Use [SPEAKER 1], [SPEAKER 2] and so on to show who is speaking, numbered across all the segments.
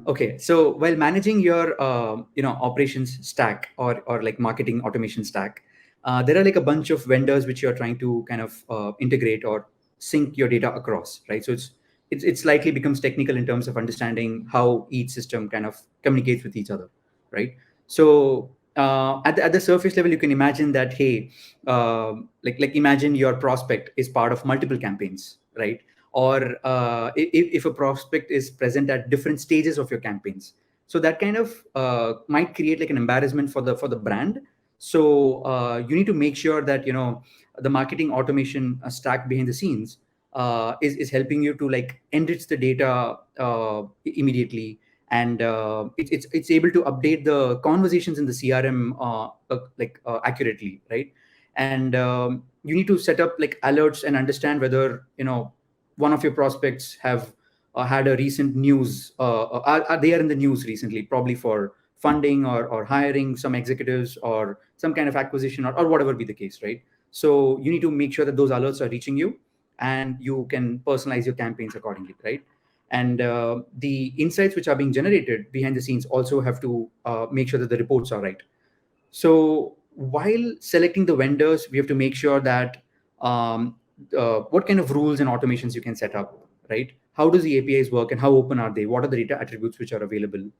[SPEAKER 1] Okay, so while managing your operations stack or like marketing automation stack, there are like a bunch of vendors which you're trying to kind of integrate or sync your data across, right? So it slightly becomes technical in terms of understanding how each system kind of communicates with each other, right? So at the surface level, you can imagine that, hey, like imagine your prospect is part of multiple campaigns, right? Or if a prospect is present at different stages of your campaigns, so that kind of might create like an embarrassment for the brand. So you need to make sure that the marketing automation stack behind the scenes is helping you to like enrich the data immediately, and it's able to update the conversations in the CRM accurately, right? And you need to set up like alerts and understand whether one of your prospects have had a recent news, are they are in the news recently, probably for funding or hiring some executives or some kind of acquisition, or whatever be the case, right? So you need to make sure that those alerts are reaching you, and you can personalize your campaigns accordingly, right? And the insights which are being generated behind the scenes also have to make sure that the reports are right. So while selecting the vendors, we have to make sure that what kind of rules and automations you can set up, right? How does the APIs work, and how open are they? What are the data attributes which are available?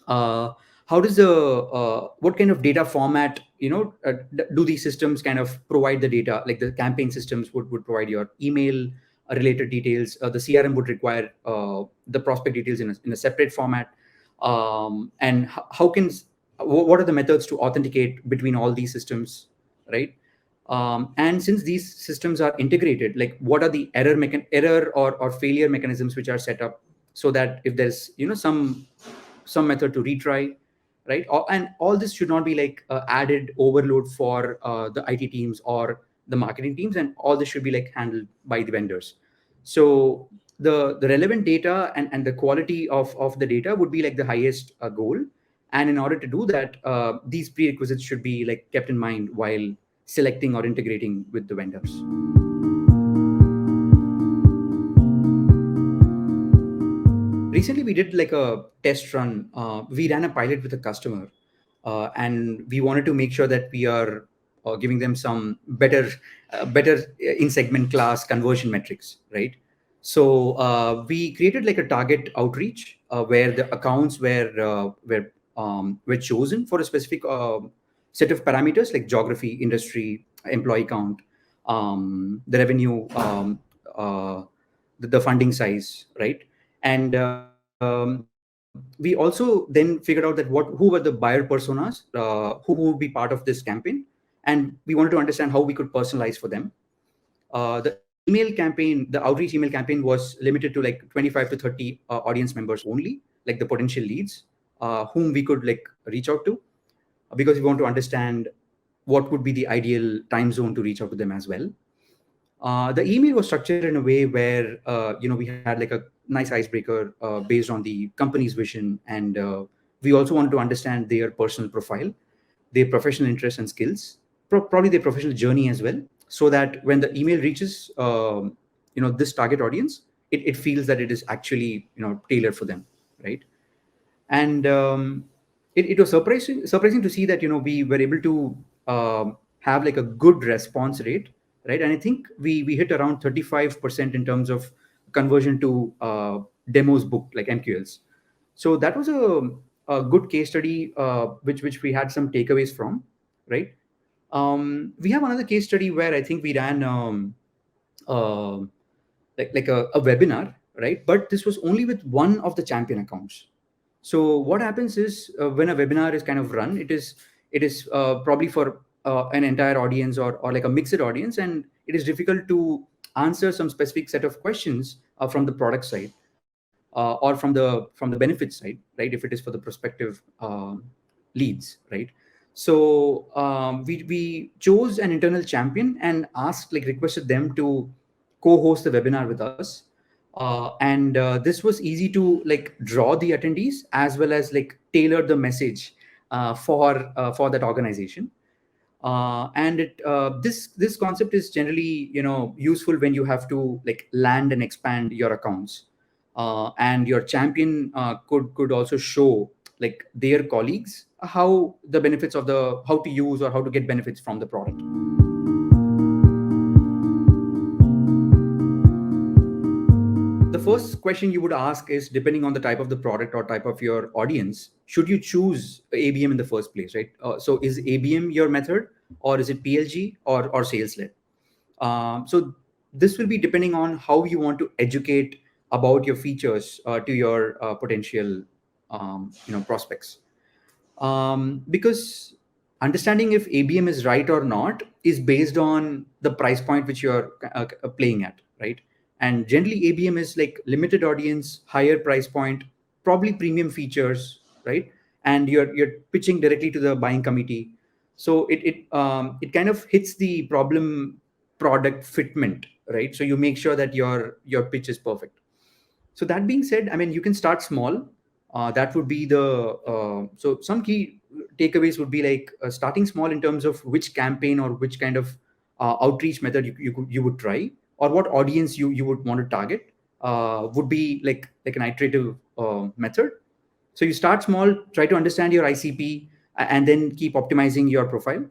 [SPEAKER 1] Uh, how does the what kind of data format do these systems kind of provide the data? Like the campaign systems would provide your email related details. The CRM would require the prospect details in a separate format. And how can what are the methods to authenticate between all these systems, right? And since these systems are integrated, like what are the error or failure mechanisms which are set up, so that if there's some method to retry, right? And all this should not be like added overload for the IT teams or the marketing teams, and all this should be like handled by the vendors. So the relevant data and the quality of the data would be like the highest goal. And in order to do that, these prerequisites should be like kept in mind while selecting or integrating with the vendors. Recently we did like a test run. We ran a pilot with a customer, and we wanted to make sure that we are giving them some better in segment class conversion metrics, right? So we created like a target outreach where the accounts were chosen for a specific set of parameters like geography, industry, employee count, the revenue, the funding size, right? And we also then figured out that who were the buyer personas who would be part of this campaign, and we wanted to understand how we could personalize for them. The email campaign, the outreach email campaign, was limited to like 25 to 30 audience members only, like the potential leads whom we could like reach out to, because we want to understand what would be the ideal time zone to reach out to them as well. The email was structured in a way where we had like a nice icebreaker based on the company's vision, and we also wanted to understand their personal profile, their professional interests and skills, probably their professional journey as well, so that when the email reaches this target audience, it feels that it is actually tailored for them, right? And it was surprising to see that we were able to have like a good response rate, right? And I think we hit around 35% in terms of conversion to demos booked, like MQLs. So that was a good case study, which we had some takeaways from, right? We have another case study where I think we ran uh, like a webinar, right? But this was only with one of the champion accounts. So what happens is when a webinar is kind of run, it is probably for an entire audience, or like a mixed audience, and it is difficult to answer some specific set of questions from the product side, or from the benefit side, right? If it is for the prospective leads, right? So we chose an internal champion and asked, like requested them to co-host the webinar with us. And this was easy to like draw the attendees as well as like tailor the message for that organization. And this concept is generally useful when you have to like land and expand your accounts. and your champion could also show like their colleagues how the benefits of the how to use or how to get benefits from the product. The first question you would ask is, depending on the type of the product or type of your audience, should you choose ABM in the first place, right? So is ABM your method, or is it PLG or sales led? So this will be depending on how you want to educate about your features to your potential prospects. Because understanding if ABM is right or not is based on the price point which you're playing at, right? And generally, ABM is like limited audience, higher price point, probably premium features, right? And you're pitching directly to the buying committee, so it kind of hits the problem product fitment, right? So you make sure that your pitch is perfect. So that being said, I mean, you can start small. That would be the so some key takeaways would be like starting small in terms of which campaign or which kind of outreach method you would try, or what audience you would want to target. Would be like an iterative method. So you start small, try to understand your ICP, and then keep optimizing your profile.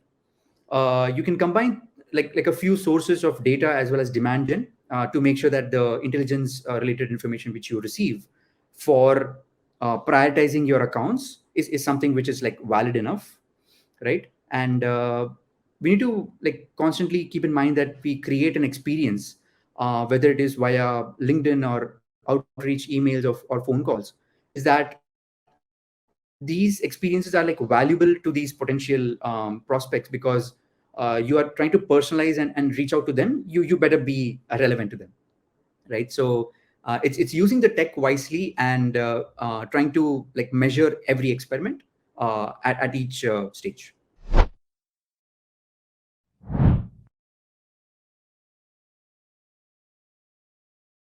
[SPEAKER 1] You can combine like a few sources of data as well as demand gen to make sure that the intelligence related information which you receive for prioritizing your accounts is something which is like valid enough, right? And we need to like constantly keep in mind that we create an experience, whether it is via LinkedIn or outreach emails or phone calls, is that these experiences are like valuable to these potential prospects, because you are trying to personalize and reach out to them. You better be relevant to them, right? So it's using the tech wisely and trying to like measure every experiment at each stage.